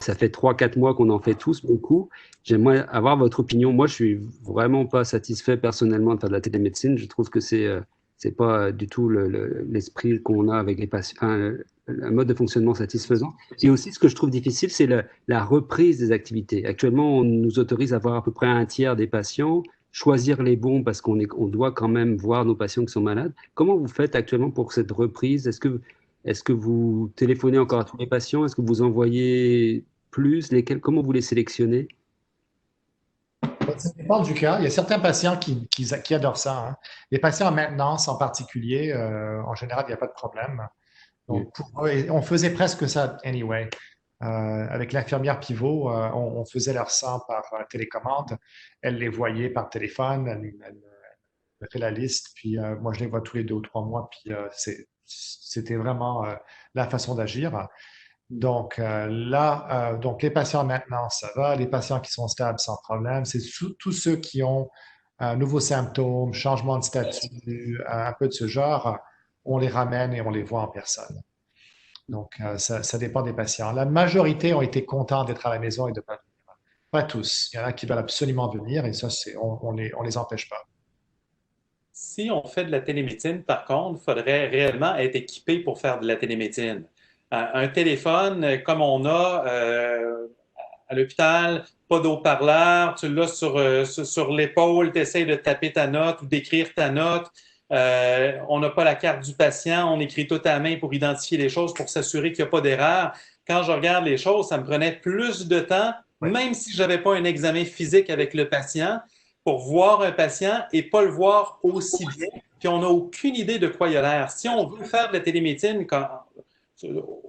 ça fait 3-4 mois qu'on en fait tous beaucoup. J'aimerais avoir votre opinion. Moi, je suis vraiment pas satisfait personnellement de faire de la télémédecine. Je trouve que c'est pas du tout l'esprit qu'on a avec les patients, un mode de fonctionnement satisfaisant. Et aussi, ce que je trouve difficile, c'est la reprise des activités. Actuellement, on nous autorise à voir à peu près un tiers des patients, choisir les bons parce on doit quand même voir nos patients qui sont malades. Comment vous faites actuellement pour cette reprise? Est-ce que vous téléphonez encore à tous les patients? Est-ce que vous envoyez plus? Comment vous les sélectionnez? Ça dépend du cas. Il y a certains patients qui adorent ça, hein. Les patients en maintenance en particulier, en général, il n'y a pas de problème. Mm. Donc, pour eux, et on faisait presque ça anyway. Avec l'infirmière pivot, on faisait leur sang par télécommande. Elle les voyait par téléphone, elle me fait la liste, puis moi je les vois tous les 2 ou 3 mois, puis c'était vraiment la façon d'agir. Donc là, donc les patients maintenant, ça va. Les patients qui sont stables sans problème, c'est tous ceux qui ont un nouveau symptôme, changement de statut, un peu de ce genre, on les ramène et on les voit en personne. Donc ça dépend des patients. La majorité ont été contents d'être à la maison et de pas venir. Pas tous. Il y en a qui veulent absolument venir et ça, on les empêche pas. Si on fait de la télémédecine, par contre, il faudrait réellement être équipé pour faire de la télémédecine. Un téléphone comme on a à l'hôpital, pas d'haut-parleur, tu l'as sur l'épaule, tu essaies de taper ta note ou d'écrire ta note. On n'a pas la carte du patient, on écrit tout à la main pour identifier les choses, pour s'assurer qu'il n'y a pas d'erreur. Quand je regarde les choses, ça me prenait plus de temps, Oui. même si je n'avais pas un examen physique avec le patient, pour voir un patient et pas le voir aussi bien, puis on n'a aucune idée de quoi il a l'air. Si on veut faire de la télémédecine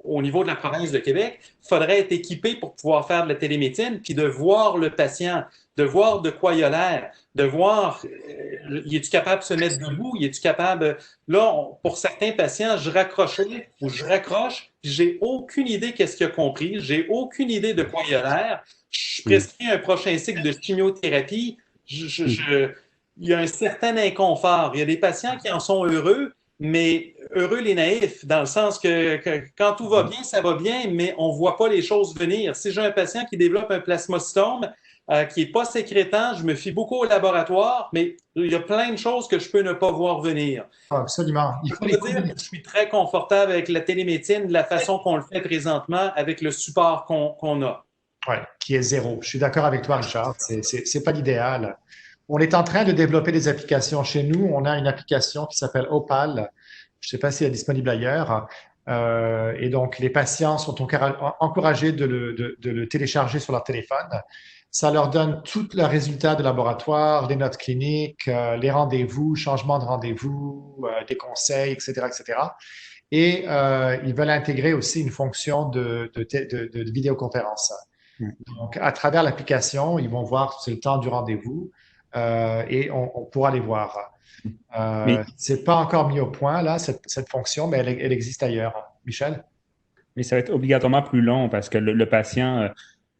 au niveau de la province de Québec, il faudrait être équipé pour pouvoir faire de la télémédecine, puis de voir le patient, de voir de quoi il a l'air, de voir, est-tu capable de se mettre debout, est-tu capable... Là, pour certains patients, je raccrochais ou je raccroche, puis j'ai aucune idée qu'est-ce qu'il a compris, j'ai aucune idée de quoi il a l'air. Je Mm. prescris un prochain cycle de chimiothérapie, Mm. il y a un certain inconfort. Il y a des patients qui en sont heureux, mais heureux les naïfs, dans le sens que quand tout va bien, ça va bien, mais on ne voit pas les choses venir. Si j'ai un patient qui développe un plasmocystome qui n'est pas sécrétant, je me fie beaucoup au laboratoire, mais il y a plein de choses que je peux ne pas voir venir. Absolument. Il Je faut peux pas dire que je suis très confortable avec la télémédecine de la façon qu'on le fait présentement avec le support qu'on a. Ouais, qui est zéro. Je suis d'accord avec toi, Richard. C'est pas l'idéal. On est en train de développer des applications chez nous. On a une application qui s'appelle Opal. Je ne sais pas si elle est disponible ailleurs. Et donc, les patients sont encouragés de le télécharger sur leur téléphone. Ça leur donne tous leurs résultats de laboratoire, les notes cliniques, les rendez-vous, changement de rendez-vous, des conseils, etc., etc. Et ils veulent intégrer aussi une fonction de vidéoconférence. Donc, à travers l'application, ils vont voir c'est le temps du rendez-vous et on pourra les voir. Mais, C'est pas encore mis au point, là, cette fonction, mais elle existe ailleurs. Michel? mais ça va être obligatoirement plus long parce que le patient,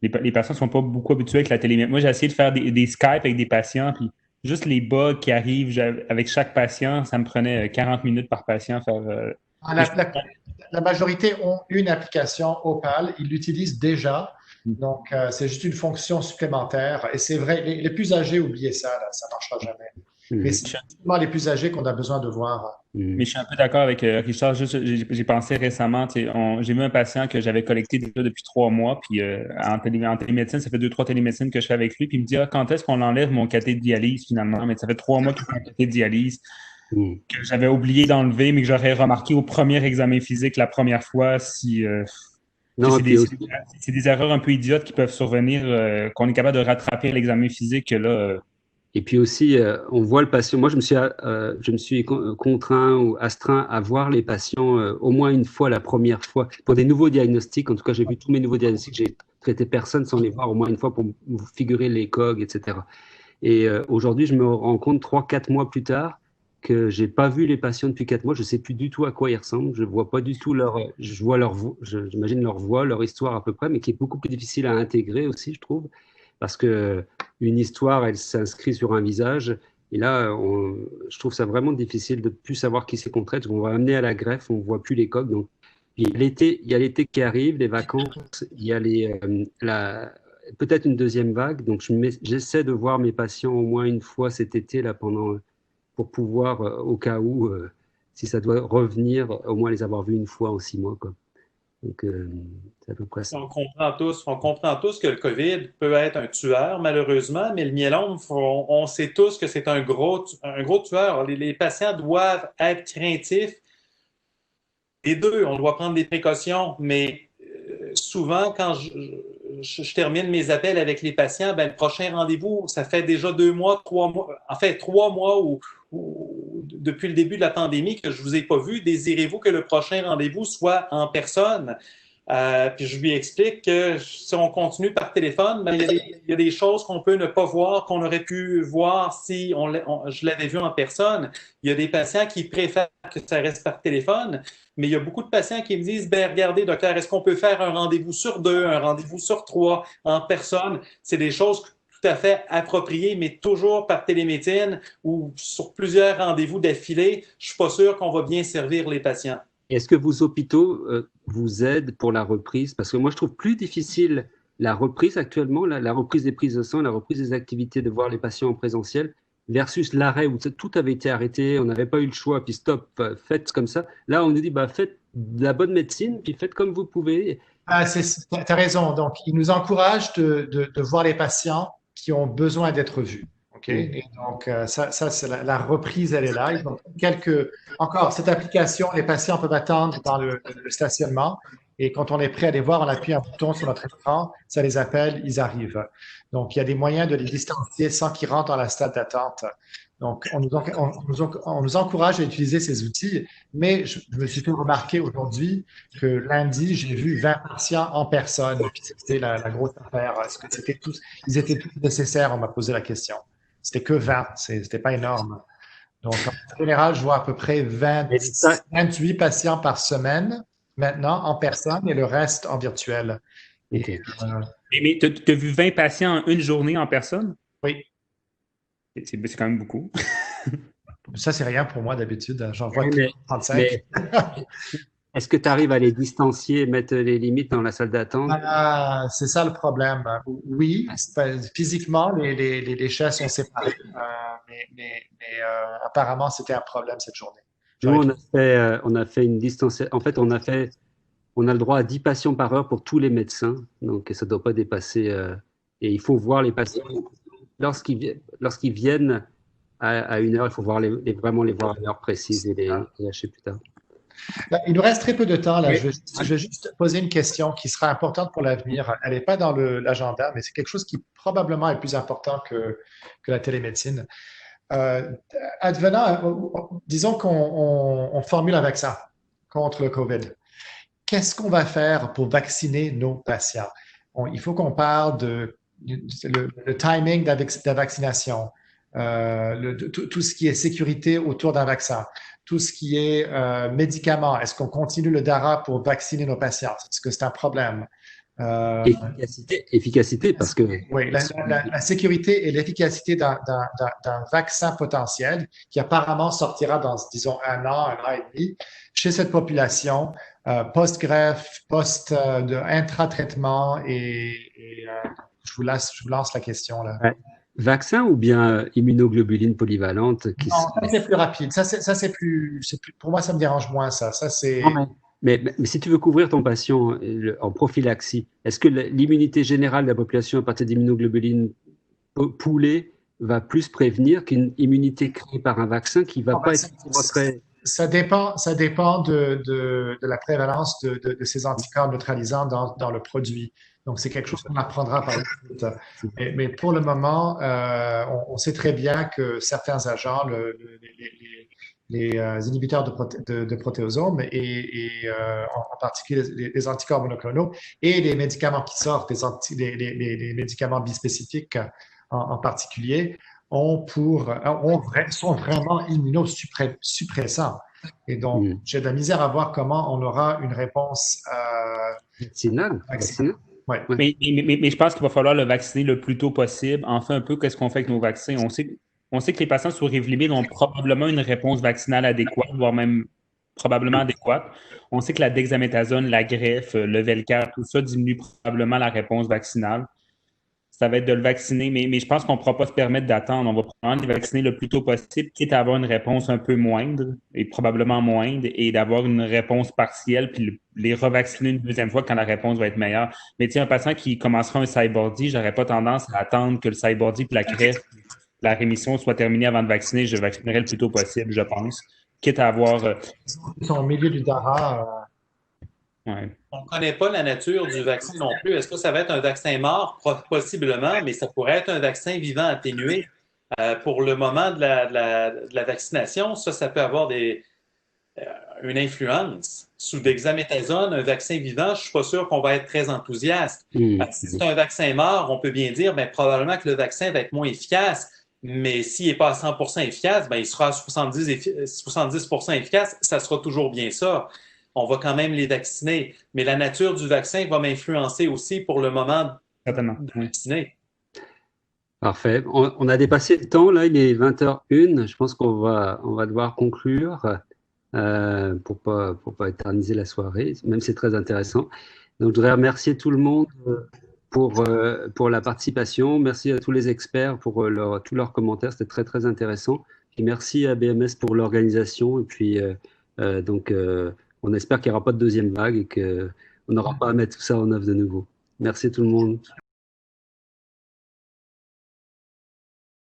les patients ne sont pas beaucoup habitués avec la télémédecine. Moi, j'ai essayé de faire des Skype avec des patients, puis juste les bugs qui arrivent avec chaque patient, ça me prenait 40 minutes par patient faire. Ah, Et je- la majorité ont une application Opal, ils l'utilisent déjà. Donc, c'est juste une fonction supplémentaire. Et c'est vrai, les plus âgés, oubliez ça, là, ça ne marchera jamais. Mais Mm. c'est seulement les plus âgés qu'on a besoin de voir. Mm. Mais je suis un peu d'accord avec Richard. Juste, j'ai pensé récemment, tu sais, j'ai vu un patient que j'avais collecté déjà depuis 3 mois, puis en télémédecine, ça fait 2, 3 télémédecines que je fais avec lui, puis il me dit, ah, quand est-ce qu'on enlève mon cathé de dialyse finalement? Mais ça fait 3 mois qu'il fait un cathé de dialyse Mm. que j'avais oublié d'enlever, mais que j'aurais remarqué au premier examen physique la première fois si. Tu sais, Non, et puis aussi, c'est des erreurs un peu idiotes qui peuvent survenir, qu'on est capable de rattraper à l'examen physique, que là. On voit le patient. Moi, je me suis contraint ou astreint à voir les patients au moins une fois la première fois. Pour des nouveaux diagnostics, en tout cas, j'ai vu tous mes nouveaux diagnostics, j'ai traité personne sans les voir au moins une fois pour me figurer les COG, etc. Et aujourd'hui, je me rends compte 3-4 mois plus tard que j'ai pas vu les patients depuis 4 mois. Je sais plus du tout à quoi ils ressemblent. Je vois pas du tout je vois j'imagine leur voix, leur histoire à peu près, mais qui est beaucoup plus difficile à intégrer aussi, je trouve, parce que une histoire, elle s'inscrit sur un visage. Et là, je trouve ça vraiment difficile de plus savoir qui c'est qu'on traite. On va amener à la greffe, on voit plus les coques. Donc, Puis il y a l'été qui arrive, les vacances, il y a peut-être une deuxième vague. Donc, j'essaie de voir mes patients au moins une fois cet été là, pour pouvoir, au cas où, si ça doit revenir, au moins les avoir vus une fois en 6 mois, quoi. Donc, c'est à peu près ça. On comprend tous que le COVID peut être un tueur, malheureusement, mais le myélome, on sait tous que c'est un gros tueur. Les patients doivent être craintifs. Les deux, on doit prendre des précautions, mais souvent, quand je termine mes appels avec les patients, ben, le prochain rendez-vous, ça fait déjà 2 mois, 3 mois, en fait 3 mois ou depuis le début de la pandémie que je ne vous ai pas vu. Désirez-vous que le prochain rendez-vous soit en personne? Puis je lui explique que si on continue par téléphone, ben, il y a des choses qu'on peut ne pas voir, qu'on aurait pu voir si je l'avais vu en personne. Il y a des patients qui préfèrent que ça reste par téléphone, mais il y a beaucoup de patients qui me disent, ben, regardez, docteur, est-ce qu'on peut faire un rendez-vous sur 2, un rendez-vous sur 3 en personne? C'est des choses tout à fait appropriées, mais toujours par télémédecine ou sur plusieurs rendez-vous d'affilée. Je ne suis pas sûr qu'on va bien servir les patients. Est-ce que vos hôpitaux vous aident pour la reprise? Parce que moi, je trouve plus difficile la reprise actuellement, la reprise des prises de sang, la reprise des activités, de voir les patients en présentiel, versus l'arrêt où tout avait été arrêté, on n'avait pas eu le choix, puis stop, faites comme ça. Là, on nous dit, bah, faites de la bonne médecine, puis faites comme vous pouvez. Tu as raison. Donc, ils nous encouragent de voir les patients qui ont besoin d'être vus. Okay? Et donc, ça c'est la reprise, elle est là. Ils ont encore, cette application, les patients peuvent attendre dans le stationnement. Et quand on est prêt à les voir, on appuie un bouton sur notre écran, ça les appelle, ils arrivent. Donc, il y a des moyens de les distancier sans qu'ils rentrent dans la salle d'attente. Donc, on nous encourage à utiliser ces outils, mais je me suis fait remarquer aujourd'hui que lundi, j'ai vu 20 patients en personne. Puis c'était la grosse affaire. Est-ce que ils étaient tous nécessaires? On m'a posé la question. C'était que 20, c'était pas énorme. Donc, en général, je vois à peu près 28 patients par semaine maintenant en personne et le reste en virtuel. Okay. Mais tu as vu 20 patients en une journée en personne? Oui. C'est quand même beaucoup. Ça, c'est rien pour moi d'habitude. J'en vois 35. Mais est-ce que tu arrives à les distancier, mettre les limites dans la salle d'attente? C'est ça le problème. Oui, physiquement, les chaises sont séparées, mais apparemment, c'était un problème cette journée. Nous, on a fait une distanciation. En fait, on a le droit à 10 patients par heure pour tous les médecins. Donc, ça ne doit pas dépasser. Et il faut voir les patients. Lorsqu'ils viennent à 1 heure, il faut vraiment les voir à l'heure précise et les lâcher plus tard. Il nous reste très peu de temps. Là. Je vais juste poser une question qui sera importante pour l'avenir. Elle n'est pas dans l'agenda, mais c'est quelque chose qui probablement est plus important que la télémédecine. Disons qu'on formule un vaccin contre le COVID. Qu'est-ce qu'on va faire pour vacciner nos patients? Il faut qu'on parle le timing de la vaccination, tout ce qui est sécurité autour d'un vaccin, tout ce qui est médicaments. Est-ce qu'on continue le DARA pour vacciner nos patients? Est-ce que c'est un problème? Efficacité, parce que… Oui, la sécurité et l'efficacité d'un vaccin potentiel qui apparemment sortira dans, disons, 1 an, 1 an et demi, chez cette population, post-greffe, intra-traitement, et je vous lance la question là. Ouais. Vaccin ou bien immunoglobuline polyvalente Non, ça c'est plus rapide. Ça c'est plus, pour moi, ça me dérange moins, ça. Ça c'est… Mais si tu veux couvrir ton patient en prophylaxie, est-ce que l'immunité générale de la population à partir d'immunoglobulines poolées va plus prévenir qu'une immunité créée par un vaccin qui ne va pas être très… Ça dépend de la prévalence de ces anticorps neutralisants dans le produit. Donc, c'est quelque chose qu'on apprendra par la suite. Mais pour le moment, on sait très bien que certains agents, les inhibiteurs de protéosomes et en particulier les anticorps monoclonaux et les médicaments qui sortent, les médicaments bispécifiques en particulier, sont vraiment immunosuppressants. Et donc, j'ai de la misère à voir comment on aura une réponse vaccinale. Ouais. Mais je pense qu'il va falloir le vacciner le plus tôt possible. Enfin, un peu, qu'est-ce qu'on fait avec nos vaccins? On sait que les patients sous Revlimid ont probablement une réponse vaccinale adéquate, voire même probablement adéquate. On sait que la dexaméthasone, la greffe, le Velcade, tout ça diminue probablement la réponse vaccinale. Ça va être de le vacciner, mais je pense qu'on ne pourra pas se permettre d'attendre. On va probablement les vacciner le plus tôt possible, quitte à avoir une réponse un peu moindre, et probablement moindre, et d'avoir une réponse partielle, puis les revacciner une deuxième fois quand la réponse va être meilleure. Mais tiens, un patient qui commencera un cybordi, je n'aurais pas tendance à attendre que le cybordi puis la greffe, la rémission soit terminée avant de vacciner. Je vaccinerai le plus tôt possible, je pense. Quitte à avoir. Ils sont au milieu du Dara. Ouais. On ne connaît pas la nature du vaccin non plus. Est-ce que ça va être un vaccin mort? Possiblement, mais ça pourrait être un vaccin vivant atténué. Pour le moment de la vaccination, ça peut avoir une influence. Sous dexaméthasone, un vaccin vivant, je ne suis pas sûr qu'on va être très enthousiaste. Si c'est un vaccin mort, on peut bien dire probablement que le vaccin va être moins efficace, mais s'il n'est pas à 100% efficace, il sera à 70% efficace, ça sera toujours bien ça. On va quand même les vacciner. Mais la nature du vaccin va m'influencer aussi pour le moment de vacciner. Parfait. On a dépassé le temps, là, il est 20h01. Je pense qu'on va devoir conclure pour pas éterniser la soirée, même si c'est très intéressant. Donc, je voudrais remercier tout le monde pour la participation. Merci à tous les experts pour tous leurs commentaires. C'était très, très intéressant. Et merci à BMS pour l'organisation. Et puis, on espère qu'il n'y aura pas de deuxième vague et qu'on n'aura pas à mettre tout ça en œuvre de nouveau. Merci tout le monde.